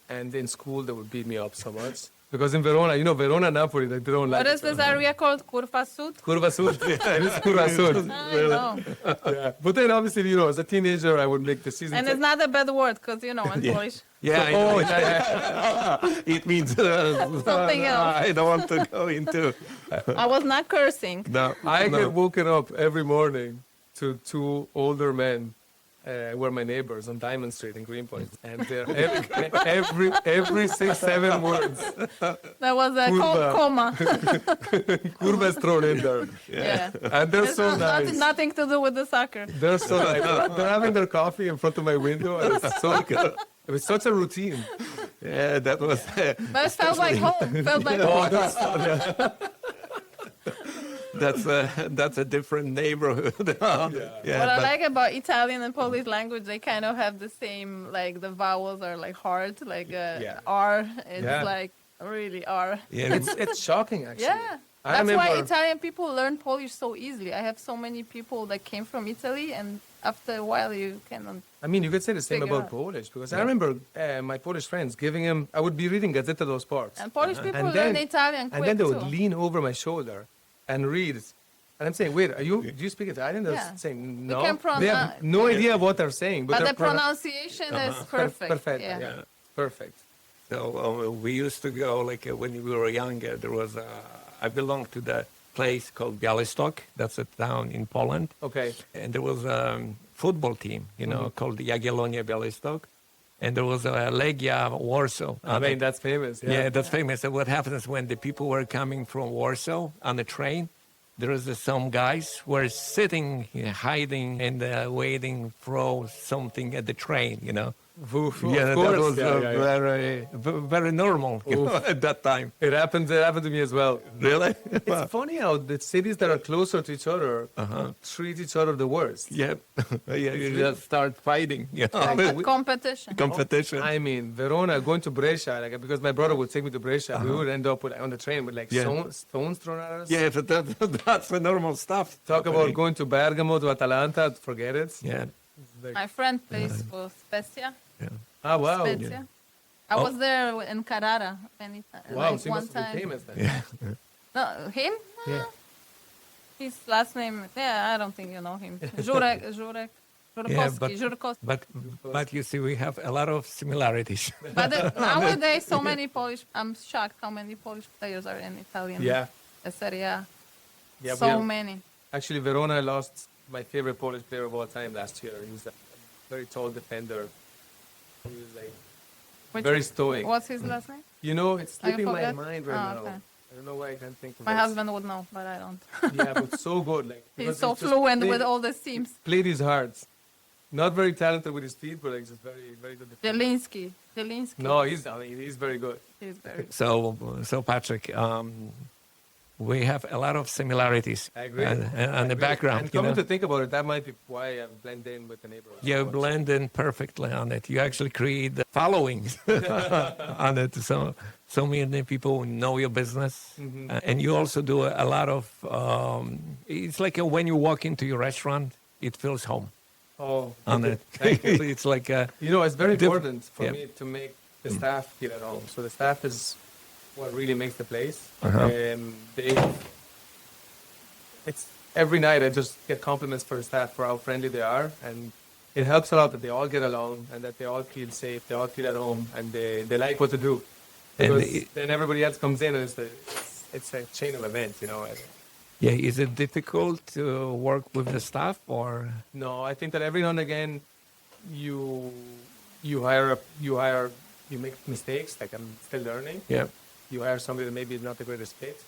And in school, they would beat me up so much. Because in Verona, Verona, Napoli, they don't like What is this area called? Curva Sud? Curva Sud. It is Curva Sud. I know. Yeah. But then obviously, as a teenager, I would make the season. And it's not a bad word because, in Polish. Yeah, I know. Oh, yeah. It means Something else. I don't want to go into. I was not cursing. No, I no. get woken up every morning to two older men who are my neighbors on Diamond Street in Greenpoint. And they're every 6-7 words, That was a Curva. coma. curva is thrown in there. Yeah. And they're It's so nice. nothing to do with the soccer. They're so nice. They're having their coffee in front of my window. And it's so good. It was such a routine. Yeah, that was. But it felt like home. Felt like home. That's a different neighborhood. Yeah, What I but- like about Italian and Polish language, they kind of have the same, like the vowels are like hard, like Yeah. R. It's Yeah. like really R. yeah, It's shocking, actually. Yeah. I That's why remember- Italian people learn Polish so easily. I have so many people that came from Italy, and after a while, you cannot. I mean, you could say the same Figure about out. Polish, because I remember my Polish friends giving him, I would be reading Gazzetta dello Sport. And Polish people And learn then- Italian quick And then they would too. lean over my shoulder and read. And I'm saying, wait, do you speak Italian? They're Yeah. saying, We no. can They have no idea what they're saying. But they're the pronunciation is perfect. Perfect. Yeah. Yeah. Perfect. So we used to go when we were younger. There was I belonged to the place called Białystok. That's a town in Poland, Okay. and there was a football team, called the Jagiellonia Białystok, and there was a Legia Warsaw. I mean, that's famous. Yeah. Yeah, that's famous. And what happens when the people were coming from Warsaw on the train, there was some guys were sitting, hiding, and waiting for something at the train, Of Yeah, that course. was Yeah, yeah, yeah. very normal at that time. It happened to me as well. Really? It's funny how the cities that are closer to each other treat each other the worst. Yeah, yeah. You just start fighting. Competition. Competition. I mean, Verona, going to Brescia, like, because my brother would take me to Brescia, we would end up on the train with like Yeah. stones thrown at us. Yeah, but that's the normal stuff. Talk about going to Bergamo, to Atalanta, forget it. Yeah. My friend plays for Spezia. Yeah. Ah, wow. Spezia. I was there in Carrara many times. Wow, like so he one must be time. famous then. Yeah. No, him? Yeah. His last name, I don't think you know him. Żurkowski. But you see, we have a lot of similarities. But nowadays, so many Polish, I'm shocked how many Polish players are in Italian. Yeah. Serie A. Yeah, we So have- many. Actually, Verona lost my favorite Polish player of all time last year. He was a very tall defender. He was like Which- very stoic. What's his last name? It's slipping my forgot? mind right Oh, now. okay. I don't know why I can't think of My it. husband would know, but I don't. Yeah, but so good. Like He's because so he just fluent played- with all the seams. Played his heart. Not very talented with his feet, but like just very, very good. defender. Zielinski. No, he's very good. He's very good. So Patrick, we have a lot of similarities. I agree. And the background. And coming to think about it, that might be why I blend in with the neighborhood. You so much. blend in perfectly on it. You actually create the following on it. So many people know your business. And you also do a lot of, it's like when you walk into your restaurant, it feels home Oh, on okay. it. Thank you. It's like, It's very important for yeah. me to make the staff feel at home. So the staff is what really makes the place. It's every night I just get compliments for the staff for how friendly they are, and it helps a lot that they all get along and that they all feel safe, they all feel at home, and they like what to do. And Because then everybody else comes in, and it's a chain of events, yeah, is it difficult to work with the staff or? No, I think that every now and again, you make mistakes. Like I'm still learning, Yeah. you hire somebody that maybe is not the greatest fit.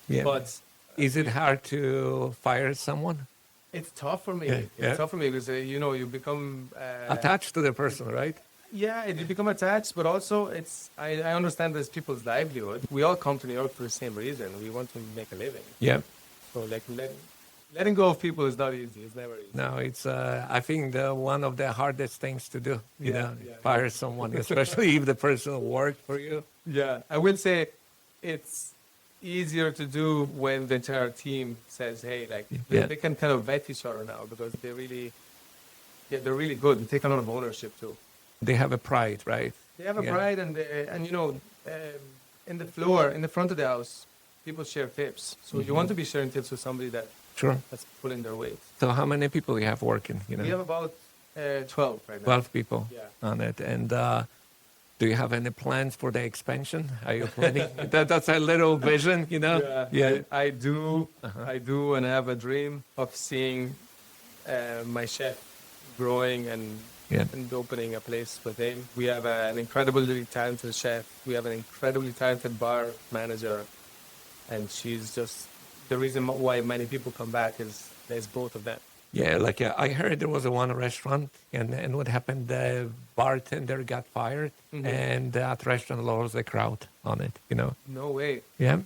Yeah. But Is it hard to fire someone? it's tough for me. Yeah, It's yeah. tough for me because you become Attached to the person, right? yeah, you become attached, but also I understand there's people's livelihood. We all come to New York for the same reason. We want to make a living. Yeah. So like letting go of people is not easy. It's never easy. No, it's I think one of the hardest things to do. You Yeah, know, yeah. fire someone, especially if the person worked for you. Yeah, I will say it's easier to do when the entire team says, "Hey, like Yeah. they can kind of vet each other now because they're really good. They take a lot of ownership too. They have a pride, right? They have a Yeah. pride, and in the floor, in the front of the house, people share tips. So you want to be sharing tips with somebody Sure. that's pulling their weight. So how many people you have working? You know, We have about 12 right now. 12 people Yeah. on it. And do you have any plans for the expansion? Are you planning? That's a little vision, you know? I do. I do, and I have a dream of seeing my chef growing and opening a place with him. We have an incredibly talented chef. We have an incredibly talented bar manager, and she's just the reason why many people come back is there's both of them. Yeah, like I heard there was one restaurant, and what happened? The bartender got fired, and that restaurant lost the crowd on it. You know? No way. Yeah,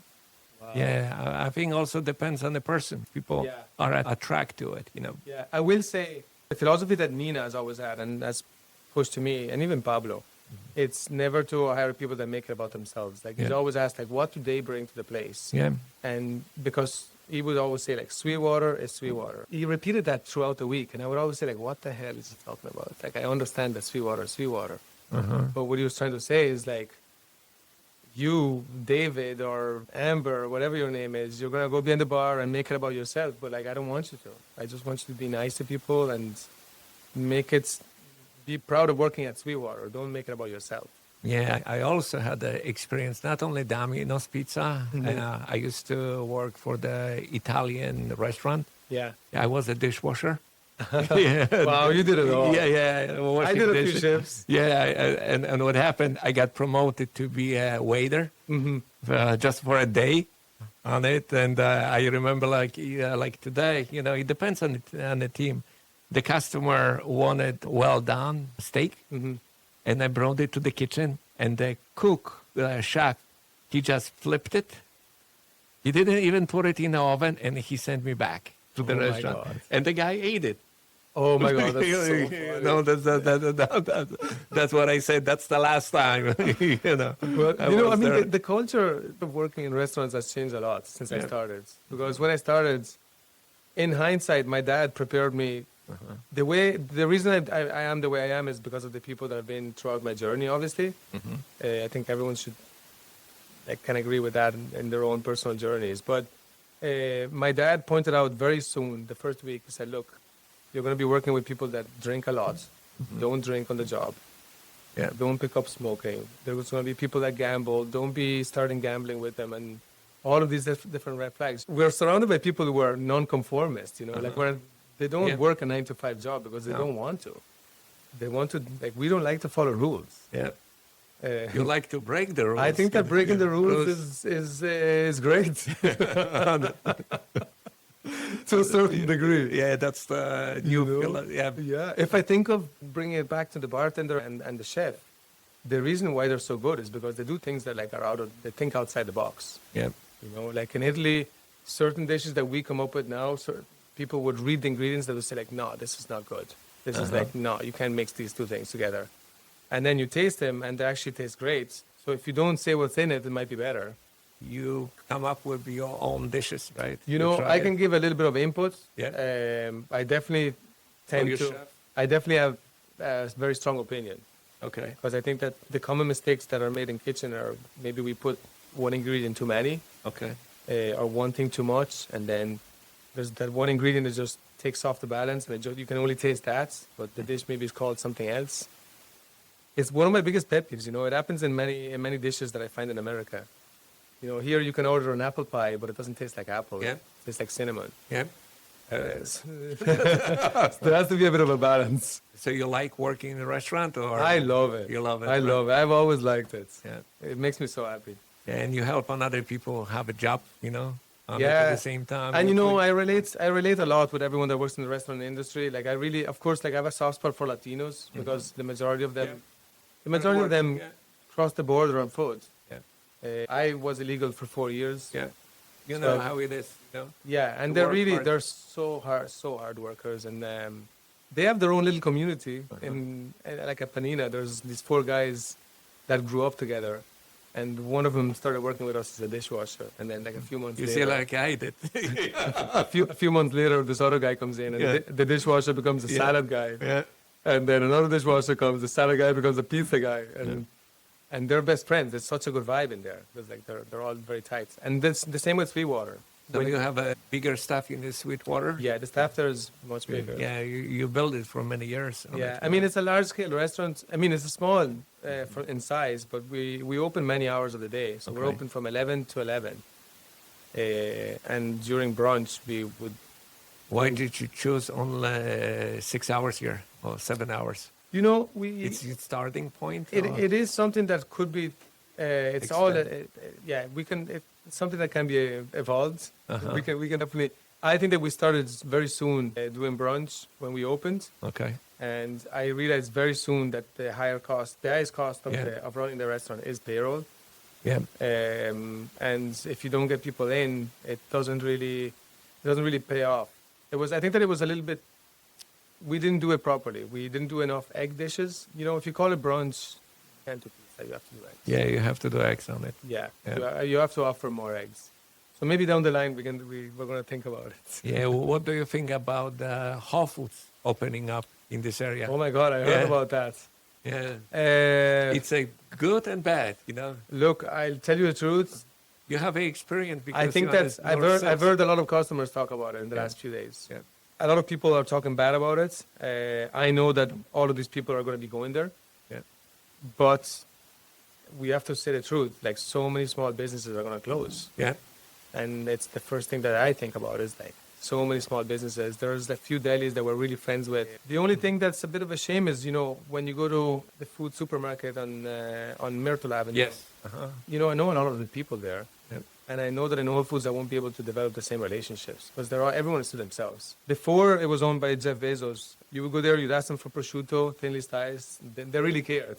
Wow. yeah. I think also depends on the person. People Yeah. are attracted to it. You know? Yeah, I will say the philosophy that Nina has always had and has pushed to me, and even Pablo, it's never to hire people that make it about themselves. Like he's Yeah. always asked, like, what do they bring to the place? Yeah. And because he would always say, like, Sweetwater is Sweetwater. He repeated that throughout the week, and I would always say, like, what the hell is he talking about? Like, I understand that Sweetwater is Sweetwater. But what he was trying to say is, like, you, David, or Amber, whatever your name is, you're going to go behind the bar and make it about yourself. But, like, I don't want you to. I just want you to be nice to people and be proud of working at Sweetwater. Don't make it about yourself. Yeah, I also had the experience, not only Domino's Pizza. I used to work for the Italian restaurant. Yeah. I was a dishwasher. Yeah. Wow, you did it all. Yeah. I washing did a few dishes. shifts. Yeah, and what happened? I got promoted to be a waiter just for a day on it. And I remember, like today, you know, it depends on the team. The customer wanted well done steak, and I brought it to the kitchen, and the cook, chef, he just flipped it. He didn't even put it in the oven, and he sent me back to the Oh my restaurant. God. And the guy ate it. Oh my God, that's so You funny. know, that's what I said. That's the last time. You know, But, I was I mean, there. the culture of working in restaurants has changed a lot since I Yeah. started. Because when I started, in hindsight, my dad prepared me. The reason I am the way I am is because of the people that have been throughout my journey, obviously. I think everyone should can agree with that in their own personal journeys. But my dad pointed out very soon, the first week, he said, look, you're going to be working with people that drink a lot. Don't drink on the job. Yeah. Don't pick up smoking. There's going to be people that gamble. Don't be starting gambling with them. And all of these different red flags. We're surrounded by people who are non-conformists, you know, like they don't Yeah. work a 9-to-5 job because they No. don't want to. They want to, like, we don't like to follow rules. Yeah. Uh, You like to break the rules. I think that breaking the rules is great to a certain degree. Yeah, that's the new. Yeah. Yeah. If I think of bringing it back to the bartender and the chef, the reason why they're so good is because they do things that like are they think outside the box. Yeah. You know, like in Italy, certain dishes that we come up with now, people would read the ingredients that would say like, no, this is not good. This is like, no, you can't mix these two things together. And then you taste them and they actually taste great. So if you don't say what's in it, it might be better. You come up with your own dishes, right? You know, try I it. can give a little bit of input. Yeah. I definitely tend your to. chef? I definitely have a very strong opinion Okay. because I think that the common mistakes that are made in kitchen are maybe we put one ingredient too many, Okay. or one thing too much, and then there's that one ingredient that just takes off the balance, and you can only taste that, but the dish maybe is called something else. It's one of my biggest pet peeves. You know, it happens in many dishes that I find in America. You know, here you can order an apple pie, but it doesn't taste like apple. Yeah. It tastes like cinnamon. Yeah. There has to be a bit of a balance. So you like working in a restaurant, or I love it. You love it. I right? love it. I've always liked it. Yeah. It makes me so happy. And you help on other people have a job, at Yeah. the same time. And I relate a lot with everyone that works in the restaurant industry. Like I really, of course, like I have a soft spot for Latinos because the majority of them, Yeah. cross the border on food. Yeah. I was illegal for 4 years. Yeah. You So- know how it is, Yeah, and To they're work really hard. they're so hard workers, and they have their own little community in like at Panina. There's these 4 guys that grew up together, and one of them started working with us as a dishwasher, and then like a few months You later, see, like I did. a few months later, this other guy comes in, and Yeah. the dishwasher becomes a Yeah. salad guy, Yeah. and then another dishwasher comes, the salad guy becomes a pizza guy, and they're best friends. There's such a good vibe in there. There's like they're all very tight, and that's the same with Sweetwater. So you have a bigger staff in the Sweetwater? Yeah, the staff there is much bigger. Yeah, you built it for many years. Yeah, I mean, it's a large scale restaurant. I mean, it's a small in size, but we open many hours of the day. So we're Okay. open from 11 to 11. And during brunch, we would, Why did you choose only 6 hours here or 7 hours? you know, It's your starting point? it, or- it is something that could be, it's all, yeah, it's something that can be evolved. Uh-huh. We can definitely, I think that we started very soon doing brunch when we opened. Okay. And I realized very soon that the highest cost of, Yeah. of running the restaurant is payroll. Yeah. And if you don't get people in, it doesn't really pay off. I think that it was a little bit, we didn't do it properly. We didn't do enough egg dishes. You know, if you call it brunch, you can't do pizza, you have to do eggs. Yeah, you have to do eggs on it. Yeah. Yeah. You have to offer more eggs. So maybe down the line we're going to think about it. Yeah, what do you think about Whole Foods opening up in this area? Oh my God, I heard Yeah. about that. Yeah. It's a good and bad, Look, I'll tell you the truth. You have a experience because I think you're on that's the I've north heard side. a lot of customers talk about it in the Yeah. last few days. Yeah. A lot of people are talking bad about it. I know that all of these people are going to be going there, Yeah. but we have to say the truth. Like so many small businesses are going to close, Yeah. and it's the first thing that I think about is like so many small businesses. There's a few delis that we're really friends with. The only thing that's a bit of a shame is when you go to the food supermarket on Myrtle Avenue. Yes. Uh-huh. I know a lot of the people there. Yeah. And I know that in Whole Foods, I won't be able to develop the same relationships because everyone is to themselves. Before it was owned by Jeff Bezos, you would go there, you'd ask them for prosciutto, thinly sliced. They really cared.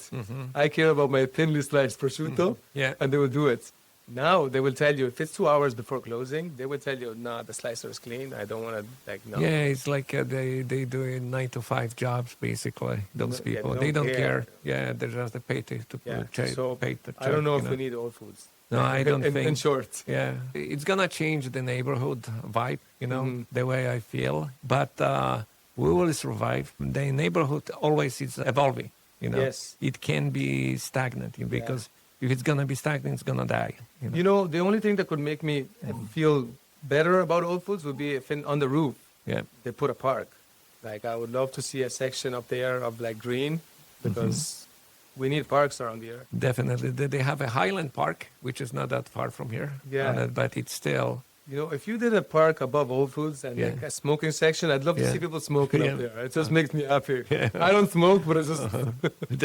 I care about my thinly sliced prosciutto, Yeah. and they will do it. Now they will tell you if it's 2 hours before closing, they will tell you, "Nah, the slicer is clean. I don't want to no." Yeah, it's like they do 9 to 5 jobs basically. Those Yeah, people, they they don't don't care. care. Yeah, they just pay to Yeah. So pay the I don't know check, if we need Whole Foods. No, I don't in, think. In short. Yeah, it's gonna change the neighborhood vibe, the way I feel. But we will survive. The neighborhood always is evolving. Yes. It can be stagnant because if it's gonna be stagnant, it's gonna die. The only thing that could make me feel better about Whole Foods would be if on the roof Yeah. they put a park. Like I would love to see a section up there of like green because we need parks around here. Definitely, they have a Highland Park, which is not that far from here. Yeah. But it's still. If you did a park above Whole Foods and Yeah. like a smoking section, I'd love to Yeah. see people smoking Yeah. up there. It just makes me happy. Yeah. I don't smoke, but it's just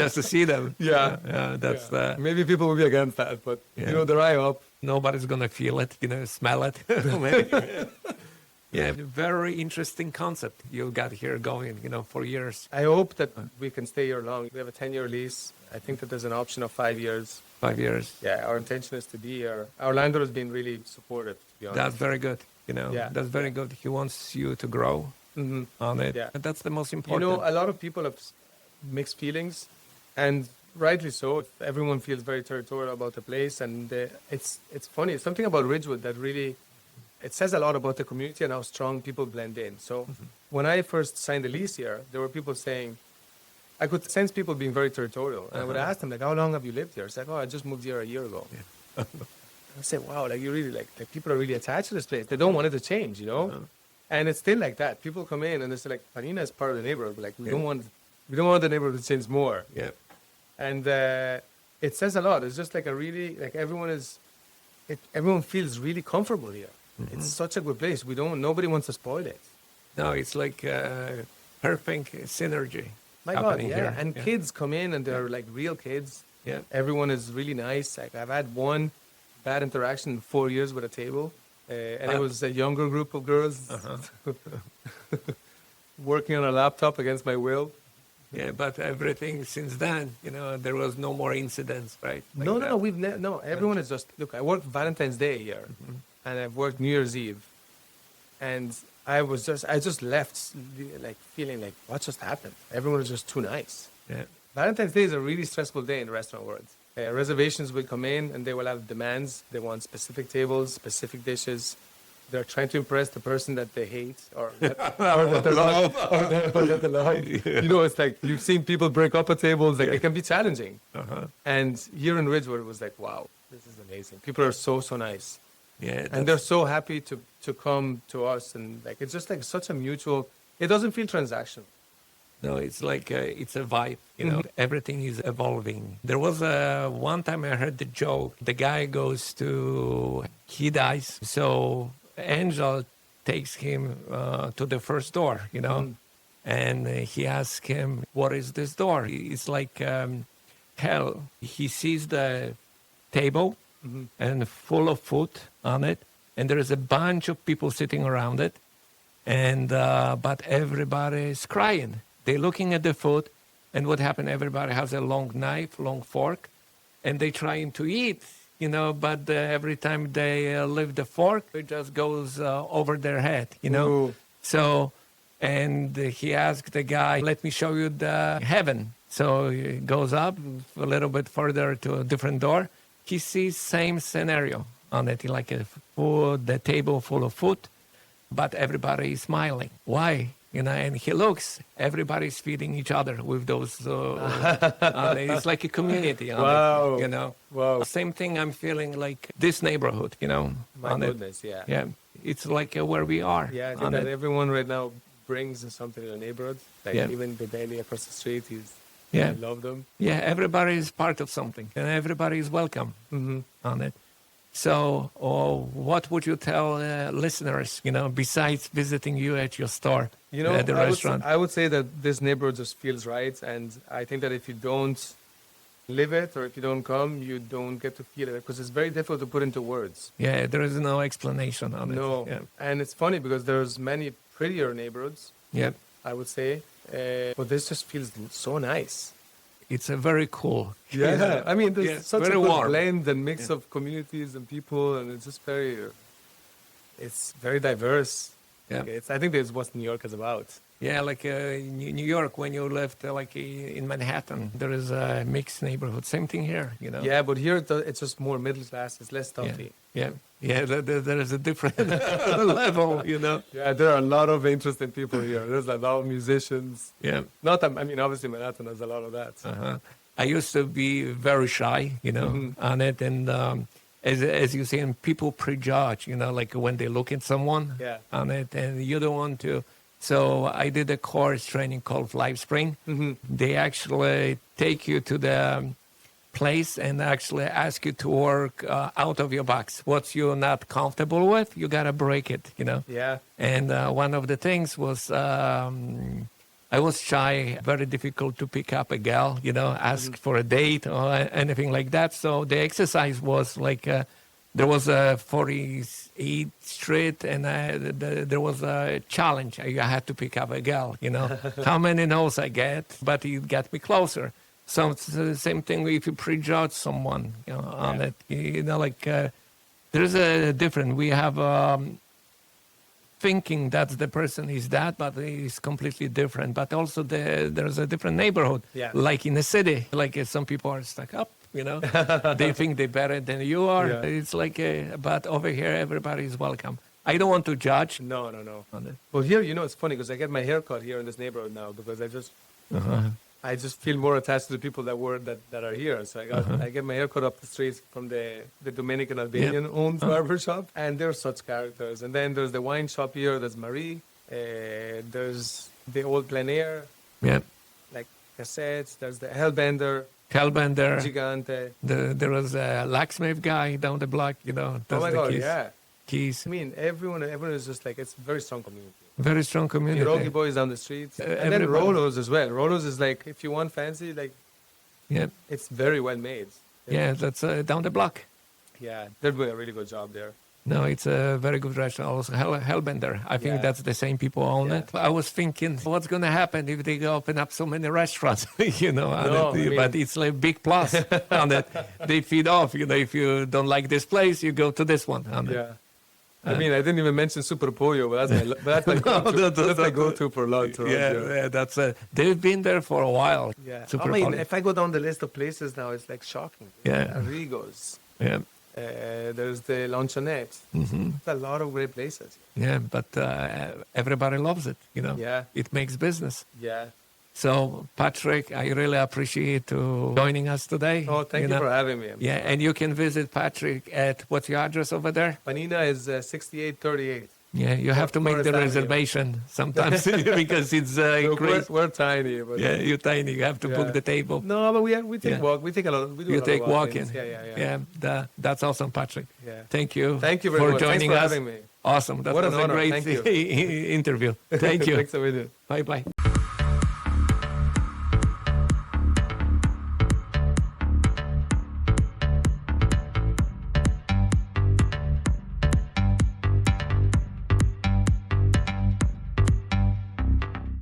Just to see them. Yeah. Yeah, that's yeah. Maybe people will be against that, but Yeah. they're eye up. nobody's gonna feel it, smell it. Yeah, very interesting concept you got here going, for years. I hope that we can stay here long. We have a 10-year lease. I think that there's an option of 5 years. 5 years. Yeah, our intention is to be here. Our landlord has been really supportive, to be honest. That's very good. Yeah. That's very good. He wants you to grow on it. Yeah. And that's the most important. A lot of people have mixed feelings, and rightly so. Everyone feels very territorial about the place, and it's funny. It's something about Ridgewood that really, it says a lot about the community and how strong people blend in. So when I first signed the lease here, there were people saying, I could sense people being very territorial. And I would ask them, like, how long have you lived here? It's like, oh, I just moved here a year ago. Yeah. I say, wow, like you really like people are really attached to this place. They don't want it to change, And it's still like that. People come in and they say like, Panina is part of the neighborhood. But, like we don't want the neighborhood to change more. Yeah. And it says a lot. It's just like everyone feels really comfortable here. It's such a good place. Nobody wants to spoil it. No, it's like perfect synergy. My God, happening yeah. here. And kids come in and they're like real kids. Yeah. Everyone is really nice. Like I've had one bad interaction in 4 years with a table. And it was a younger group of girls working on a laptop against my will. Yeah, but everything since then, there was no more incidents, right? Like No, that. we've no. Everyone is just look. I worked Valentine's Day here, and I've worked New Year's Eve, and I just left like feeling like what just happened. Everyone was just too nice. Yeah. Valentine's Day is a really stressful day in the restaurant world. Reservations will come in and they will have demands. They want specific tables, specific dishes. They're trying to impress the person that they hate or that they love. Or that they like. It's like you've seen people break up at tables. Like it can be challenging. And here in Ridgewood, it was like, wow, this is amazing. People are so nice. Yeah. And they're so happy to come to us. And like it's just like such a mutual, it doesn't feel transactional. No, it's like it's a vibe, Everything is evolving. There was one time I heard the joke. The guy he dies, so Angel takes him to the first door, and he asks him, "What is this door?" It's like hell. He sees the table and full of food on it, and there is a bunch of people sitting around it, and but everybody is crying. They're looking at the food, and what happened? Everybody has a long knife, long fork, and they're trying to eat, but every time they lift the fork, it just goes over their head, Ooh. So, and he asked the guy, "Let me show you the heaven." So he goes up a little bit further to a different door. He sees same scenario on it, like the table full of food, but everybody is smiling. Why? And he looks, everybody's feeding each other with those, it's like a community. Wow. Wow. Same thing I'm feeling like this neighborhood, My goodness, yeah. Yeah, it's like where we are. Yeah, I think that everyone right now brings something to the neighborhood. Like even the daily across the street, I love them. Yeah, everybody is part of something, and everybody is welcome on it. So, what would you tell listeners, besides visiting you at your store, at the restaurant? I would say that this neighborhood just feels right. And I think that if you don't live it or if you don't come, you don't get to feel it because it's very difficult to put into words. Yeah, there is no explanation on it. No. Yeah. And it's funny because there's many prettier neighborhoods, I would say. But this just feels so nice. It's a very cool. Yeah, I mean, there's such a very good warm. blend and mix of communities and people, and it's just it's very diverse. Yeah. I think that's what New York is about. Yeah, like New York, when you lived in Manhattan, there is a mixed neighborhood. Same thing here, Yeah, but here it's just more middle class. It's less stuffy. Yeah. There is a different level, Yeah, there are a lot of interesting people here. There's a lot of musicians. Yeah. Obviously Manhattan has a lot of that. I used to be very shy, on it, and as you say, and people prejudge, like when they look at someone on it, and you don't want to. So I did a course training called Live Spring. They actually take you to the place and actually ask you to work out of your box. What you're not comfortable with, you gotta break it, Yeah. And one of the things was I was shy, very difficult to pick up a gal, ask for a date or anything like that. So the exercise was like there was a 48th Street, and there was a challenge. I had to pick up a gal, How many no's I get, but it got me closer. So it's the same thing if you prejudge someone, on it. There's a difference. We have thinking that the person is that, but it's completely different. But also there's a different neighborhood, like in the city. Like some people are stuck up, they think they're better than you are. Yeah. It's like, but over here, everybody is welcome. I don't want to judge. No. Well, here, it's funny because I get my hair cut here in this neighborhood now because I just feel more attached to the people that are here. So I get my hair cut up the street from the Dominican Albanian owned barber shop, and they're such characters. And then there's the wine shop here. There's Marie. There's the old plein air. Yeah. Like cassettes. There's the Hellbender. Gigante. There was a locksmith guy down the block, Oh my God, keys. yeah. Keys. I mean, everyone is just like, it's a very strong community. Very strong community. Pierogi boys down the streets. And then everybody. Rolos as well. Rolos is like, if you want fancy, like, Yeah. it's very well made. Yeah, that's down the block. Yeah, they're doing a really good job there. No, it's a very good restaurant. Also, Hellbender. I think Yeah. that's the same people own Yeah. it. I was thinking, what's going to happen if they open up so many restaurants? You know, and No, but it's like a big plus on it. They feed off. You know, if you don't like this place, you go to this one. On it. Yeah. I mean, I didn't even mention Super Pollo, but that's my go-to, that's my go-to for lunch. Right? Yeah, that's they've been there for a while. Yeah. Super I mean, Pollo. if I go down the list of places now, it's like shocking. Yeah. Arrigo's. Yeah, There's the Luncheonette. Mm-hmm. It's a lot of great places. yeah, but everybody loves it. You know, Yeah. it makes business. Yeah. So, Patrick, I really appreciate you joining us today. Oh, thank you know. for having me. Yeah, and you can visit Patrick at what's your address over there? Panina is 6838. Yeah, you have to make the Forest Avenue. reservation sometimes because it's Look, increased. we're tiny. But Yeah, you're tiny. You have to book Yeah. the table. No, but we take Yeah. walk. We take a lot. We do a You lot take of walking. walk-ins. Yeah. That's awesome, Patrick. Yeah. Thank you. Thank you very for much. joining Thanks for us. having me. Awesome. That What was an a honor. great Thank you. interview. Thank you. Thanks a million. Bye bye.